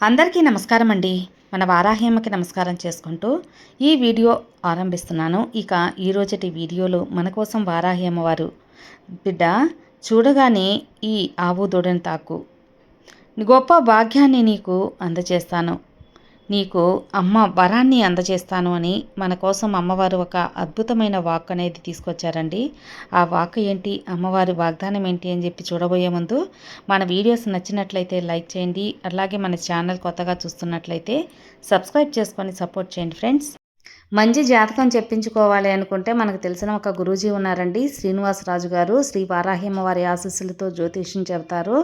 అందరికీ నమస్కారం అండి. మన వారాహ్యమ్మకి నమస్కారం చేసుకుంటూ ఈ వీడియో ఆరంభిస్తున్నాను. ఇక ఈరోజటి వీడియోలో మన కోసం వారాహ్యమ్మ వారు, బిడ్డ చూడగానే ఈ ఆవు దూడని తాకు, గొప్ప భాగ్యాన్ని నీకు అందజేస్తాను, నీకు అమ్మ వరాన్ని అందజేస్తాను అని మన కోసం అమ్మవారు ఒక అద్భుతమైన వాక్ అనేది తీసుకొచ్చారండి. ఆ వాక్ ఏంటి, అమ్మవారి వాగ్దానం ఏంటి అని చెప్పి చూడబోయే ముందు మన వీడియోస్ నచ్చినట్లయితే లైక్ చేయండి. అలాగే మన ఛానల్ కొత్తగా చూస్తున్నట్లయితే సబ్స్క్రైబ్ చేసుకొని సపోర్ట్ చేయండి ఫ్రెండ్స్. మంచి జాతకం చెప్పించుకోవాలి అనుకుంటే మనకు తెలిసిన ఒక గురూజీ ఉన్నారండి, శ్రీనివాసరాజు గారు. శ్రీ వారాహ్యమ్మ వారి ఆశీస్సులతో జ్యోతిష్యం చెబుతారు.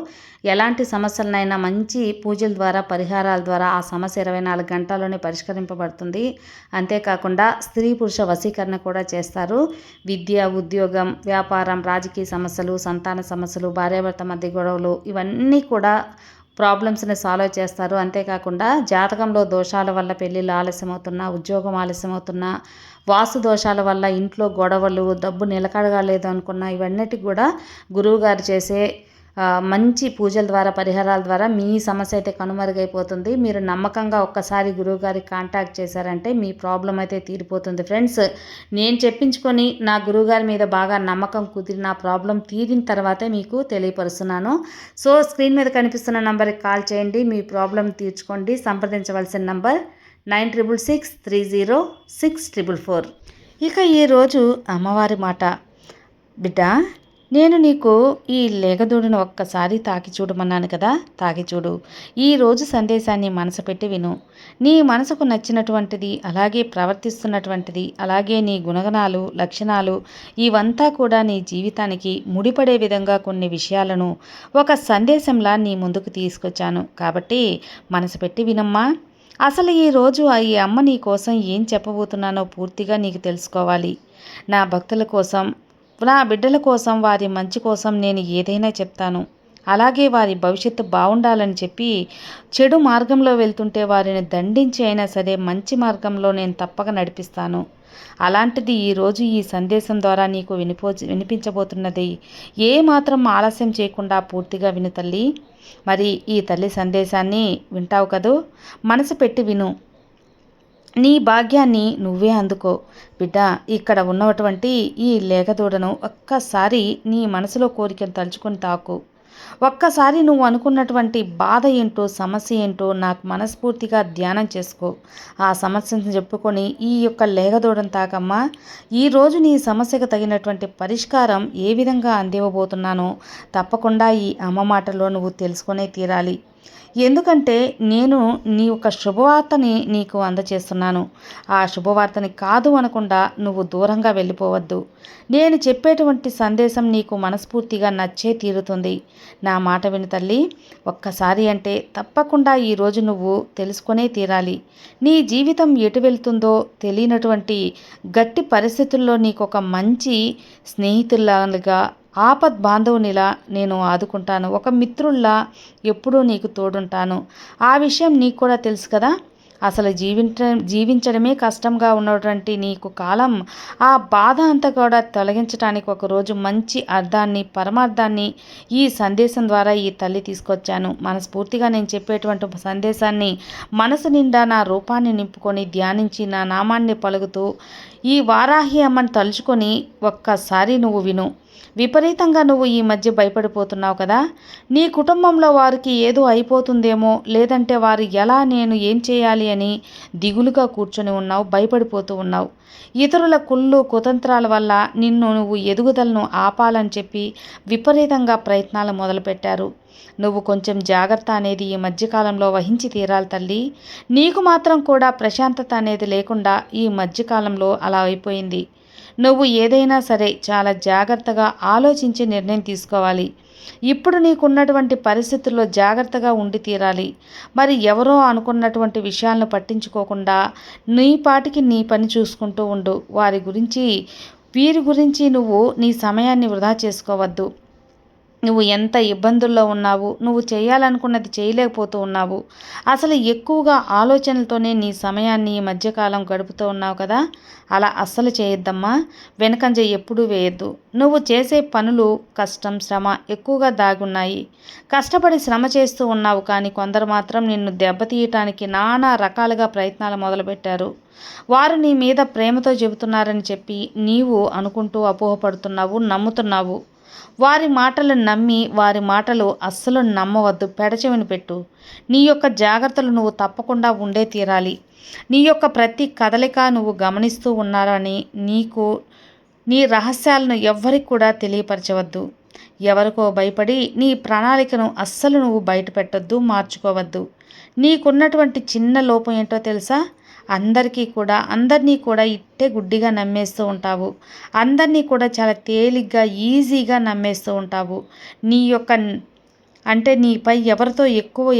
ఎలాంటి సమస్యలనైనా మంచి పూజల ద్వారా, పరిహారాల ద్వారా ఆ సమస్య 24 గంటల్లోనే పరిష్కరింపబడుతుంది. అంతేకాకుండా స్త్రీ పురుష వశీకరణ కూడా చేస్తారు. విద్య, ఉద్యోగం, వ్యాపారం, రాజకీయ సమస్యలు, సంతాన సమస్యలు, భార్యాభర్త మధ్య గొడవలు, ఇవన్నీ కూడా ప్రాబ్లమ్స్ని సాల్వ్ చేస్తారు. అంతేకాకుండా జాతకంలో దోషాల వల్ల పెళ్ళిళ్ళు ఆలస్యమవుతున్నా, ఉద్యోగం ఆలస్యమవుతున్నా, వాస్తు దోషాల వల్ల ఇంట్లో గొడవలు, డబ్బు నిలకడగా లేదు అనుకున్నా, ఇవన్నిటికి కూడా గురువుగారు చేసే మంచి పూజల ద్వారా, పరిహారాల ద్వారా మీ సమస్య అయితే కనుమరుగైపోతుంది. మీరు నమ్మకంగా ఒక్కసారి గురువుగారికి కాంటాక్ట్ చేశారంటే మీ ప్రాబ్లం అయితే తీరిపోతుంది ఫ్రెండ్స్. నేను చెప్పించుకొని నా గురువుగారి మీద బాగా నమ్మకం కుదిరి నా ప్రాబ్లం తీరిన తర్వాతే మీకు తెలియపరుస్తున్నాను. సో స్క్రీన్ మీద కనిపిస్తున్న నంబర్కి కాల్ చేయండి, మీ ప్రాబ్లం తీర్చుకోండి. సంప్రదించవలసిన నంబర్ 96630644. ఇక ఈరోజు అమ్మవారి మాట, బిడ్డ నేను నీకు ఈ లేగదూడను ఒక్కసారి తాకి చూడమన్నాను కదా, తాకి చూడు. ఈరోజు సందేశాన్ని మనసు పెట్టి విను. నీ మనసుకు నచ్చినటువంటిది, అలాగే ప్రవర్తిస్తున్నటువంటిది, అలాగే నీ గుణగణాలు, లక్షణాలు ఇవంతా కూడా నీ జీవితానికి ముడిపడే విధంగా కొన్ని విషయాలను ఒక సందేశంలా నీ ముందుకు తీసుకొచ్చాను. కాబట్టి మనసు పెట్టి వినమ్మా. అసలు ఈరోజు ఈ అమ్మ నీ కోసం ఏం చెప్పబోతున్నానో పూర్తిగా నీకు తెలుసుకోవాలి. నా భక్తుల కోసం, నా బిడ్డల కోసం, వారి మంచి కోసం నేను ఏదైనా చెప్తాను. అలాగే వారి భవిష్యత్తు బాగుండాలని చెప్పి చెడు మార్గంలో వెళ్తుంటే వారిని దండించి అయినా సరే మంచి మార్గంలో నేను తప్పక నడిపిస్తాను. అలాంటిది ఈరోజు ఈ సందేశం ద్వారా నీకు వినిపించబోతున్నది. ఏ మాత్రం ఆలస్యం చేయకుండా పూర్తిగా విను తల్లి. మరి ఈ తల్లి సందేశాన్ని వింటావు కదూ, మనసు పెట్టి విను. నీ భాగ్యాన్ని నువ్వే అందుకో. బిడ్డ, ఇక్కడ ఉన్నటువంటి ఈ లేగదూడను ఒక్కసారి నీ మనసులో కోరికను తలుచుకొని తాకు. ఒక్కసారి నువ్వు అనుకున్నటువంటి బాధ ఏంటో, సమస్య ఏంటో నాకు మనస్ఫూర్తిగా ధ్యానం చేసుకో. ఆ సమస్యను చెప్పుకొని ఈ యొక్క లేగదూడను తాకమ్మా. ఈరోజు నీ సమస్యకు తగినటువంటి పరిష్కారం ఏ విధంగా అందివ్వబోతున్నానో తప్పకుండా ఈ అమ్మ మాటలో నువ్వు తెలుసుకొనే తీరాలి. ఎందుకంటే నేను నీ యొక్క శుభవార్తని నీకు అందచేస్తున్నాను. ఆ శుభవార్తని కాదు అనకుండా నువ్వు దూరంగా వెళ్ళిపోవద్దు. నేను చెప్పేటువంటి సందేశం నీకు మనస్ఫూర్తిగా నచ్చే తీరుతుంది. నా మాట విను తల్లి. ఒక్కసారి అంటే తప్పకుండా ఈరోజు నువ్వు తెలుసుకొనే తీరాలి. నీ జీవితం ఎటు వెళ్తుందో తెలియనటువంటి గట్టి పరిస్థితుల్లో నీకు ఒక మంచి స్నేహితులాగా, ఆపద్ బాంధవునిలా నేను ఆదుకుంటాను. ఒక మిత్రుల్లా ఎప్పుడూ నీకు తోడుంటాను. ఆ విషయం నీకు కూడా తెలుసు కదా. అసలు జీవించడమే కష్టంగా ఉన్నటువంటి నీకు కాలం, ఆ బాధ అంతా కూడా తొలగించడానికి ఒకరోజు మంచి అర్థాన్ని, పరమార్థాన్ని ఈ సందేశం ద్వారా ఈ తల్లి తీసుకొచ్చాను. మనస్ఫూర్తిగా నేను చెప్పేటువంటి సందేశాన్ని మనసు నిండా నా రూపాన్ని నింపుకొని ధ్యానించి నా నామాన్ని పలుకుతూ ఈ వారాహి అమ్మని తలుచుకొని ఒక్కసారి నువ్వు విను. విపరీతంగా నువ్వు ఈ మధ్య భయపడిపోతున్నావు కదా. నీ కుటుంబంలో వారికి ఏదో అయిపోతుందేమో, లేదంటే వారు ఎలా, నేను ఏం చేయాలి అని దిగులుగా కూర్చొని ఉన్నావు, భయపడిపోతూ ఉన్నావు. ఇతరుల కుళ్ళు కుతంత్రాల వల్ల నువ్వు ఎదుగుదలను ఆపాలని చెప్పి విపరీతంగా ప్రయత్నాలు మొదలుపెట్టారు. నువ్వు కొంచెం జాగ్రత్త అనేది ఈ మధ్యకాలంలో వహించి తీరాలి తల్లి. నీకు మాత్రం కూడా ప్రశాంతత అనేది లేకుండా ఈ మధ్యకాలంలో అలా అయిపోయింది. నువ్వు ఏదైనా సరే చాలా జాగ్రత్తగా ఆలోచించి నిర్ణయం తీసుకోవాలి. ఇప్పుడు నీకున్నటువంటి పరిస్థితుల్లో జాగ్రత్తగా ఉండి తీరాలి. మరి ఎవరో అనుకున్నటువంటి విషయాలను పట్టించుకోకుండా నీ పాటికి నీ పని చూసుకుంటూ ఉండు. వీరి గురించి నువ్వు నీ సమయాన్ని వృధా చేసుకోవద్దు. నువ్వు ఎంత ఇబ్బందుల్లో ఉన్నావు, నువ్వు చేయాలనుకున్నది చేయలేకపోతూ ఉన్నావు, అసలు ఎక్కువగా ఆలోచనలతోనే నీ సమయాన్ని ఈ మధ్యకాలం గడుపుతూ ఉన్నావు కదా. అలా అస్సలు చేయొద్దమ్మా. వెనకంజ ఎప్పుడూ వేయద్దు. నువ్వు చేసే పనులు కష్టం శ్రమ ఎక్కువగా దాగున్నాయి. కష్టపడి శ్రమ చేస్తూ ఉన్నావు, కానీ కొందరు మాత్రం నిన్ను దెబ్బతీయటానికి నానా రకాలుగా ప్రయత్నాలు మొదలుపెట్టారు. వారు నీ మీద ప్రేమతో చెబుతున్నారని చెప్పి నీవు అనుకుంటూ అపోహపడుతున్నావు, నమ్ముతున్నావు. వారి మాటలు నమ్మి వారి మాటలు అస్సలు నమ్మవద్దు. పెడచెవిని పెట్టు. నీ యొక్క జాగ్రత్తలు నువ్వు తప్పకుండా ఉండే తీరాలి. నీ యొక్క ప్రతి కదలిక నువ్వు గమనిస్తూ ఉన్నారని నీ రహస్యాలను ఎవ్వరికి కూడా తెలియపరచవద్దు. ఎవరికో భయపడి నీ ప్రణాళికను అస్సలు నువ్వు బయట పెట్టొద్దు, మార్చుకోవద్దు. నీకున్నటువంటి చిన్న లోపం ఏంటో తెలుసా? అందరినీ కూడా ఇట్టే గుడ్డిగా నమ్మేస్తూ ఉంటావు. అందరినీ కూడా చాలా తేలిగ్గా ఈజీగా నమ్మేస్తూ ఉంటావు. నీ యొక్క అంటే నీపై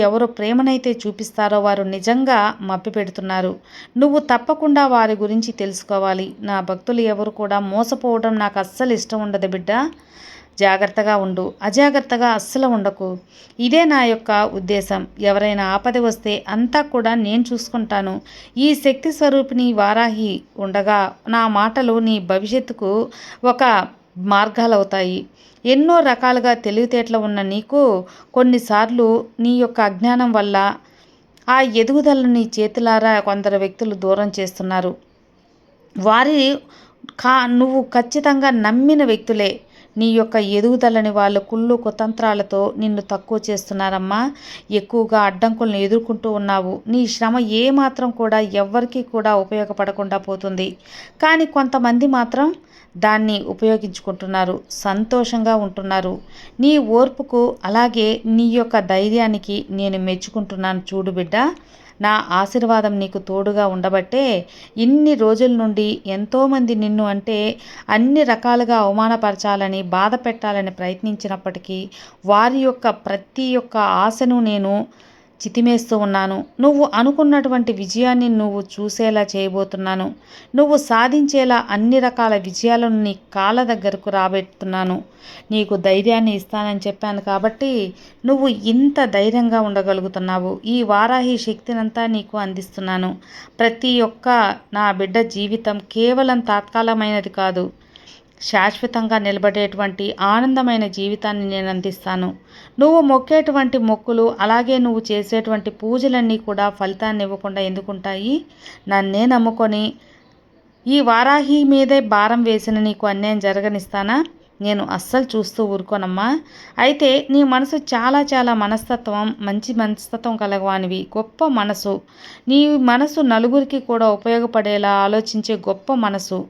ఎవరు ప్రేమనైతే చూపిస్తారో వారు నిజంగా మభ్యపెడుతున్నారు. నువ్వు తప్పకుండా వారి గురించి తెలుసుకోవాలి. నా భక్తులు ఎవరు కూడా మోసపోవడం నాకు అస్సలు ఇష్టం ఉండదు బిడ్డ. జాగ్రత్తగా ఉండు, అజాగ్రత్తగా అస్సలు ఉండకు. ఇదే నా యొక్క ఉద్దేశం. ఎవరైనా ఆపద వస్తే అంతా కూడా నేను చూసుకుంటాను. ఈ శక్తి స్వరూపిణి వారాహి ఉండగా నా మాటలు నీ భవిష్యత్తుకు ఒక మార్గాలవుతాయి. ఎన్నో రకాలుగా తెలివితేటలు ఉన్న నీకు కొన్నిసార్లు నీ యొక్క అజ్ఞానం వల్ల ఆ ఎదుగుదలను నీ చేతులారా కొందరు వ్యక్తులు దూరం చేస్తున్నారు. వారి నువ్వు ఖచ్చితంగా నమ్మిన వ్యక్తులే నీ యొక్క ఎదుగుదలని వాళ్ళు కుళ్ళు కుతంత్రాలతో నిన్ను తక్కువ చేస్తున్నారమ్మా. ఎక్కువగా అడ్డంకులను ఎదుర్కొంటూ ఉన్నావు. నీ శ్రమ ఏమాత్రం కూడా ఎవ్వరికీ కూడా ఉపయోగపడకుండా పోతుంది. కానీ కొంతమంది మాత్రం దాన్ని ఉపయోగించుకుంటున్నారు, సంతోషంగా ఉంటున్నారు. నీ ఓర్పుకు అలాగే నీ యొక్క ధైర్యానికి నేను మెచ్చుకుంటున్నాను. చూడు బిడ్డ, నా ఆశీర్వాదం నీకు తోడుగా ఉండబట్టే ఇన్ని రోజుల నుండి ఎంతోమంది నిన్ను అన్ని రకాలుగా అవమానపరచాలని బాధ పెట్టాలని ప్రయత్నించినప్పటికీ వారి యొక్క ప్రతి ఒక్క ఆశను నేను చితిమేస్తూ ఉన్నాను. నువ్వు అనుకున్నటువంటి విజయాన్ని నువ్వు చూసేలా చేయబోతున్నాను. నువ్వు సాధించేలా అన్ని రకాల విజయాలను నీ కాళ్ళ దగ్గరకు రాబెడుతున్నాను. నీకు ధైర్యాన్ని ఇస్తానని చెప్పాను కాబట్టి నువ్వు ఇంత ధైర్యంగా ఉండగలుగుతున్నావు. ఈ వారాహి శక్తినంతా నీకు అందిస్తున్నాను. ప్రతి ఒక్క నా బిడ్డ జీవితం కేవలం తాత్కాలమైనది కాదు, శాశ్వతంగా నిలబడేటువంటి ఆనందమైన జీవితాన్ని నేను అందిస్తాను. నువ్వు మొక్కేటువంటి మొక్కులు అలాగే నువ్వు చేసేటువంటి పూజలన్నీ కూడా ఫలితాన్ని ఇవ్వకుండా ఎందుకుంటాయి? నన్నే నమ్ముకొని ఈ వారాహి మీదే భారం వేసిన నీకు అన్యాయం జరగనిస్తానా? నేను అస్సలు చూస్తూ ఊరుకోనమ్మా. అయితే నీ మనసు చాలా మంచి మనస్తత్వం కలగవానివి, గొప్ప మనసు. నీ మనసు నలుగురికి కూడా ఉపయోగపడేలా ఆలోచించే గొప్ప మనసు.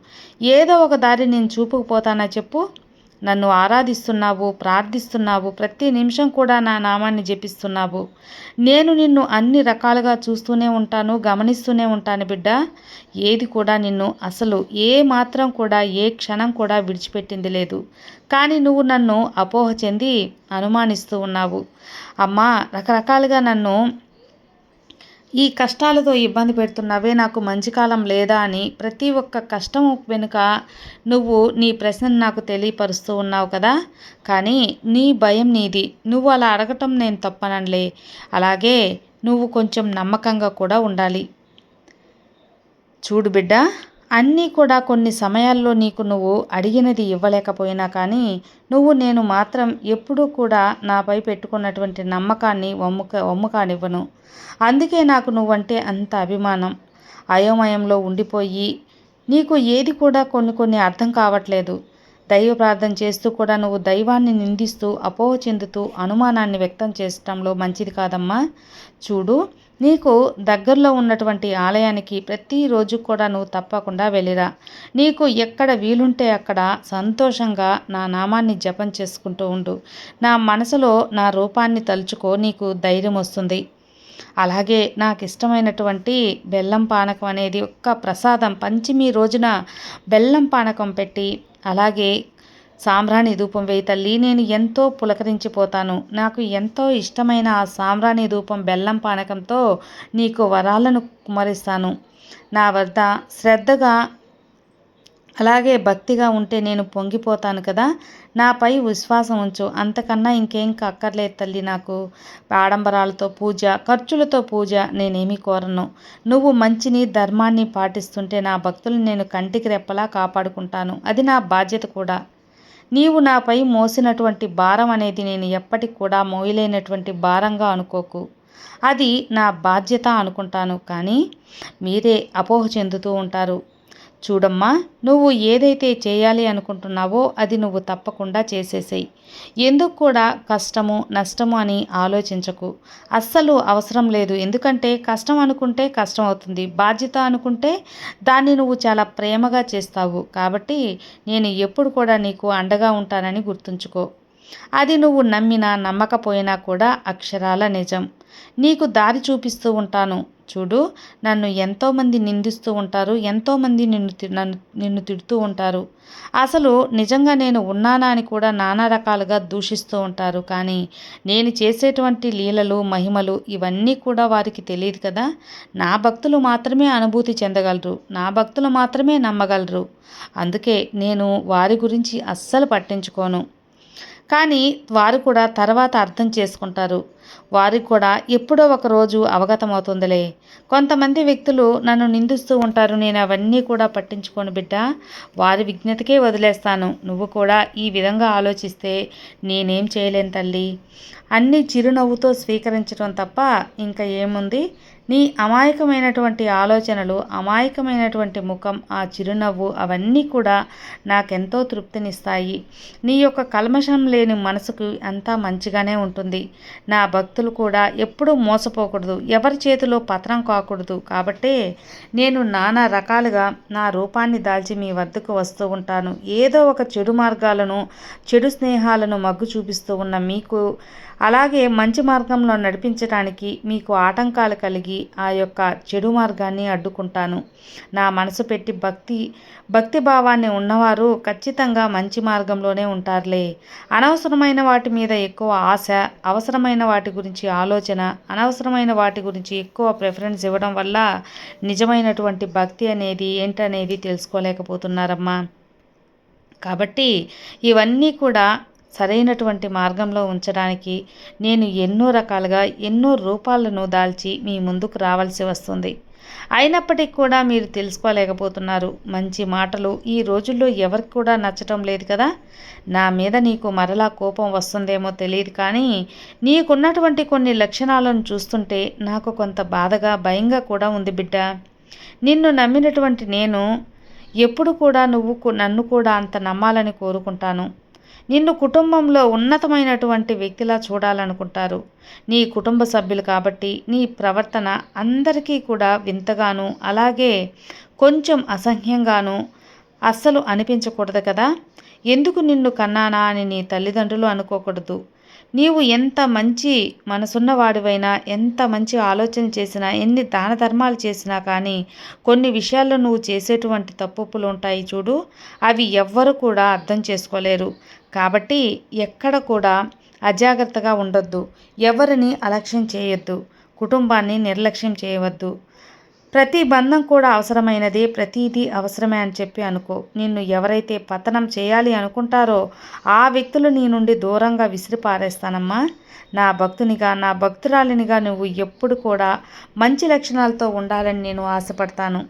ఏదో ఒక దారి నేను చూపుకుపోతానా చెప్పు? నన్ను ఆరాధిస్తున్నావు, ప్రార్థిస్తున్నావు, ప్రతి నిమిషం కూడా నా నామాన్ని జపిస్తున్నావు. నేను నిన్ను అన్ని రకాలుగా చూస్తూనే ఉంటాను, గమనిస్తూనే ఉంటాను బిడ్డ. ఏది కూడా నిన్ను అసలు ఏ మాత్రం కూడా ఏ క్షణం కూడా విడిచిపెట్టింది లేదు. కానీ నువ్వు నన్ను అపోహ చెంది అనుమానిస్తూ ఉన్నావు. అమ్మా, రకరకాలుగా నన్ను ఈ కష్టాలతో ఇబ్బంది పెడుతున్నవే, నాకు మంచి కాలం లేదా అని ప్రతి ఒక్క కష్టం వెనుక నువ్వు నీ ప్రశ్నను నాకు తెలియపరుస్తూ ఉన్నావు కదా. కానీ నీ భయం నీది. నువ్వు అలా అడగటం నేను తప్పనలే. అలాగే నువ్వు కొంచెం నమ్మకంగా కూడా ఉండాలి. చూడు బిడ్డ, అన్నీ కూడా కొన్ని సమయాల్లో నీకు నువ్వు అడిగినది ఇవ్వలేకపోయినా కానీ నేను మాత్రం ఎప్పుడూ కూడా నాపై పెట్టుకున్నటువంటి నమ్మకాన్ని వమ్ము కానివ్వను. అందుకే నాకు నువ్వంటే అంత అభిమానం. అయోమయంలో ఉండిపోయి నీకు ఏది కూడా కొన్ని అర్థం కావట్లేదు. దైవ ప్రార్థన చేస్తూ కూడా నువ్వు దైవాన్ని నిందిస్తూ అపోహ చెందుతూ అనుమానాన్ని వ్యక్తం చేయటంలో మంచిది కాదమ్మా. చూడు, నీకు దగ్గరలో ఉన్నటువంటి ఆలయానికి ప్రతిరోజు కూడా నువ్వు తప్పకుండా వెళ్ళిరా. నీకు ఎక్కడ వీలుంటే అక్కడ సంతోషంగా నా నామాన్ని జపం చేసుకుంటూ ఉండు. నా మనసులో నా రూపాన్ని తలుచుకో, నీకు ధైర్యం వస్తుంది. అలాగే నాకు ఇష్టమైనటువంటి బెల్లం పానకం అనేది ఒక్క ప్రసాదం, పంచమి రోజున బెల్లం పానకం పెట్టి అలాగే సాంబ్రాణి ధూపం వేయి తల్లి. నేను ఎంతో పులకరించిపోతాను. నాకు ఎంతో ఇష్టమైన ఆ సాంబ్రాణి ధూపం బెల్లం పానకంతో నీకు వరాలను కుమరిస్తాను. నా వద్ద శ్రద్ధగా అలాగే భక్తిగా ఉంటే నేను పొంగిపోతాను కదా. నాపై విశ్వాసం ఉంచు, అంతకన్నా ఇంకేం అక్కర్లేదు తల్లి. నాకు ఆడంబరాలతో పూజ, ఖర్చులతో పూజ నేనేమీ కోరను. నువ్వు మంచిని ధర్మాన్ని పాటిస్తుంటే నా భక్తులను నేను కంటికి రెప్పలా కాపాడుకుంటాను. అది నా బాధ్యత కూడా. నీవు నాపై మోసినటువంటి భారం అనేది నేను ఎప్పటికి కూడా మోయలేనటువంటి భారంగా అనుకోకు. అది నా బాధ్యత అనుకుంటాను. కానీ మీరే అపోహ చెందుతూ ఉంటారు. చూడమ్మా, నువ్వు ఏదైతే చేయాలి అనుకుంటున్నావో అది నువ్వు తప్పకుండా చేసేసేయి. ఎందుకు కూడా కష్టము నష్టము అని ఆలోచించకు. అస్సలు అవసరం లేదు. ఎందుకంటే కష్టం అనుకుంటే కష్టం అవుతుంది, బాధ్యత అనుకుంటే దాన్ని నువ్వు చాలా ప్రేమగా చేస్తావు. కాబట్టి నేను ఎప్పుడు కూడా నీకు అండగా ఉంటానని గుర్తుంచుకో. అది నువ్వు నమ్మినా నమ్మకపోయినా కూడా అక్షరాల నిజం. నీకు దారి చూపిస్తూ ఉంటాను. చూడు, నన్ను ఎంతోమంది నిందిస్తూ ఉంటారు, ఎంతోమంది నిన్ను తిడుతూ ఉంటారు. అసలు నిజంగా నేను ఉన్నానా అని కూడా నానా రకాలుగా దూషిస్తూ ఉంటారు. కానీ నేను చేసేటువంటి లీలలు మహిమలు ఇవన్నీ కూడా వారికి తెలియదు కదా. నా భక్తులు మాత్రమే అనుభూతి చెందగలరు, నా భక్తులు మాత్రమే నమ్మగలరు. అందుకే నేను వారి గురించి అస్సలు పట్టించుకోను. కానీ వారు కూడా తర్వాత అర్థం చేసుకుంటారు. వారికి కూడా ఎప్పుడో ఒక రోజు అవగతమవుతుందిలే. కొంతమంది వ్యక్తులు నన్ను నిందిస్తూ ఉంటారు. నేను అవన్నీ కూడా పట్టించుకోను బిడ్డ. వారి విజ్ఞతకే వదిలేస్తాను. నువ్వు కూడా ఈ విధంగా ఆలోచిస్తే నేనేం చేయలేను తల్లి. అన్నీ చిరునవ్వుతో స్వీకరించడం తప్ప ఇంకా ఏముంది. నీ అమాయకమైనటువంటి ఆలోచనలు, అమాయకమైనటువంటి ముఖం, ఆ చిరునవ్వు అవన్నీ కూడా నాకెంతో తృప్తినిస్తాయి. నీ యొక్క కల్మషం లేని మనసుకు అంతా మంచిగానే ఉంటుంది. నా భక్తులు కూడా ఎప్పుడూ మోసపోకూడదు, ఎవరి చేతిలో పతనం కాకూడదు. కాబట్టే నేను నానా రకాలుగా నా రూపాన్ని దాల్చి మీ వద్దకు వస్తూ ఉంటాను. ఏదో ఒక చెడు మార్గాలను, చెడు స్నేహాలను మగ్గు చూపిస్తూ ఉన్న మీకు అలాగే మంచి మార్గంలో నడిపించడానికి మీకు ఆటంకాలు కలిగి ఆ యొక్క చెడు మార్గాన్ని అడ్డుకుంటాను. నా మనసు పెట్టి భక్తి భావాన్ని ఉన్నవారు ఖచ్చితంగా మంచి మార్గంలోనే ఉంటారులే. అనవసరమైన వాటి మీద ఎక్కువ ఆశ, అవసరమైన వాటి గురించి ఆలోచన, అనవసరమైన వాటి గురించి ఎక్కువ ప్రిఫరెన్స్ ఇవ్వడం వల్ల నిజమైనటువంటి భక్తి అనేది ఏంటనేది తెలుసుకోలేకపోతున్నారమ్మా. కాబట్టి ఇవన్నీ కూడా సరైనటువంటి మార్గంలో ఉంచడానికి నేను ఎన్నో రకాలుగా ఎన్నో రూపాలను దాల్చి మీ ముందుకు రావాల్సి వస్తుంది. అయినప్పటికీ కూడా మీరు తెలుసుకోలేకపోతున్నారు. మంచి మాటలు ఈ రోజుల్లో ఎవరికి కూడా నచ్చటం లేదు కదా. నా మీద నీకు మరలా కోపం వస్తుందేమో తెలియదు, కానీ నీకున్నటువంటి కొన్ని లక్షణాలను చూస్తుంటే నాకు కొంత బాధగా భయంగా కూడా ఉంది బిడ్డ. నిన్ను నమ్మినటువంటి నేను ఎప్పుడు కూడా నన్ను కూడా అంత నమ్మాలని కోరుకుంటాను. నిన్ను కుటుంబంలో ఉన్నతమైనటువంటి వ్యక్తిలా చూడాలనుకుంటారు నీ కుటుంబ సభ్యులు. కాబట్టి నీ ప్రవర్తన అందరికీ కూడా వింతగాను, అలాగే కొంచెం అసహ్యంగాను అస్సలు అనిపించకూడదు కదా. ఎందుకు నిన్ను కన్నానా అని నీ తల్లిదండ్రులు అనుకోకూడదు. నీవు ఎంత మంచి మనసున్నవాడివైనా, ఎంత మంచి ఆలోచన చేసినా, ఎన్ని దాన ధర్మాలు చేసినా కానీ కొన్ని విషయాల్లో నువ్వు చేసేటువంటి తప్పులు ఉంటాయి చూడు, అవి ఎవ్వరు కూడా అర్థం చేసుకోలేరు. కాబట్టి ఎక్కడ కూడా అజాగ్రత్తగా ఉండొద్దు, ఎవరిని అలక్ష్యం చేయొద్దు, కుటుంబాన్ని నిర్లక్ష్యం చేయవద్దు. ప్రతి బంధం కూడా అవసరమైనదే, ప్రతిదీ అవసరమే అని చెప్పి అనుకో. నిన్ను ఎవరైతే పతనం చేయాలి అనుకుంటారో ఆ వ్యక్తులు నీ నుండి దూరంగా విసిరి పారేస్తానమ్మా. నా భక్తునిగా, నా భక్తురాలినిగా నువ్వు ఎప్పుడు కూడా మంచి లక్షణాలతో ఉండాలని నేను ఆశపడతాను.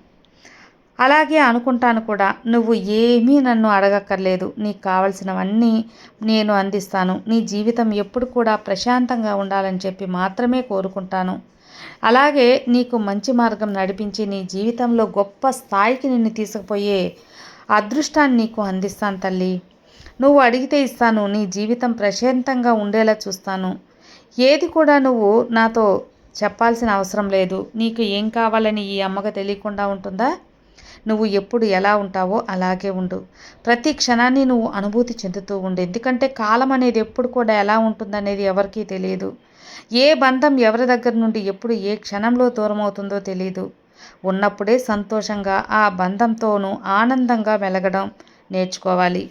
అలాగే అనుకుంటాను కూడా. నువ్వు ఏమీ నన్ను అడగక్కర్లేదు. నీకు కావలసినవన్నీ నేను అందిస్తాను. నీ జీవితం ఎప్పుడు కూడా ప్రశాంతంగా ఉండాలని చెప్పి మాత్రమే కోరుకుంటాను. అలాగే నీకు మంచి మార్గం నడిపించి నీ జీవితంలో గొప్ప స్థాయికి నిన్ను తీసుకుపోయే అదృష్టాన్ని నీకు అందిస్తాను తల్లి. నువ్వు అడిగితే ఇస్తాను. నీ జీవితం ప్రశాంతంగా ఉండేలా చూస్తాను. ఏది కూడా నువ్వు నాతో చెప్పాల్సిన అవసరం లేదు. నీకు ఏం కావాలని ఈ అమ్మకు తెలియకుండా ఉంటుందా? నువ్వు ఎప్పుడు ఎలా ఉంటావో అలాగే ఉండు. ప్రతి క్షణాన్ని నువ్వు అనుభూతి చెందుతూ ఉండు. ఎందుకంటే కాలం అనేది ఎప్పుడు కూడా ఎలా ఉంటుందనేది ఎవరికీ తెలియదు. ఏ బంధం ఎవరి దగ్గర నుండి ఎప్పుడు ఏ క్షణంలో దూరం అవుతుందో తెలియదు. ఉన్నప్పుడే సంతోషంగా ఆ బంధంతోనూ ఆనందంగా మెలగడం నేర్చుకోవాలి.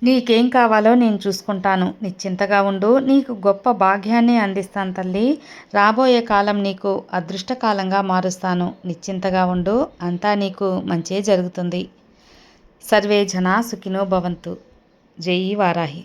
నీకేం కావాలో నేను చూసుకుంటాను. నిశ్చింతగా ఉండు. నీకు గొప్ప భాగ్యాన్ని అందిస్తాను తల్లి. రాబోయే కాలం నీకు అదృష్టకాలంగా మారుస్తాను. నిశ్చింతగా ఉండు. అంతా నీకు మంచే జరుగుతుంది. సర్వే జనా సుఖినో భవంతు. జై వారాహి.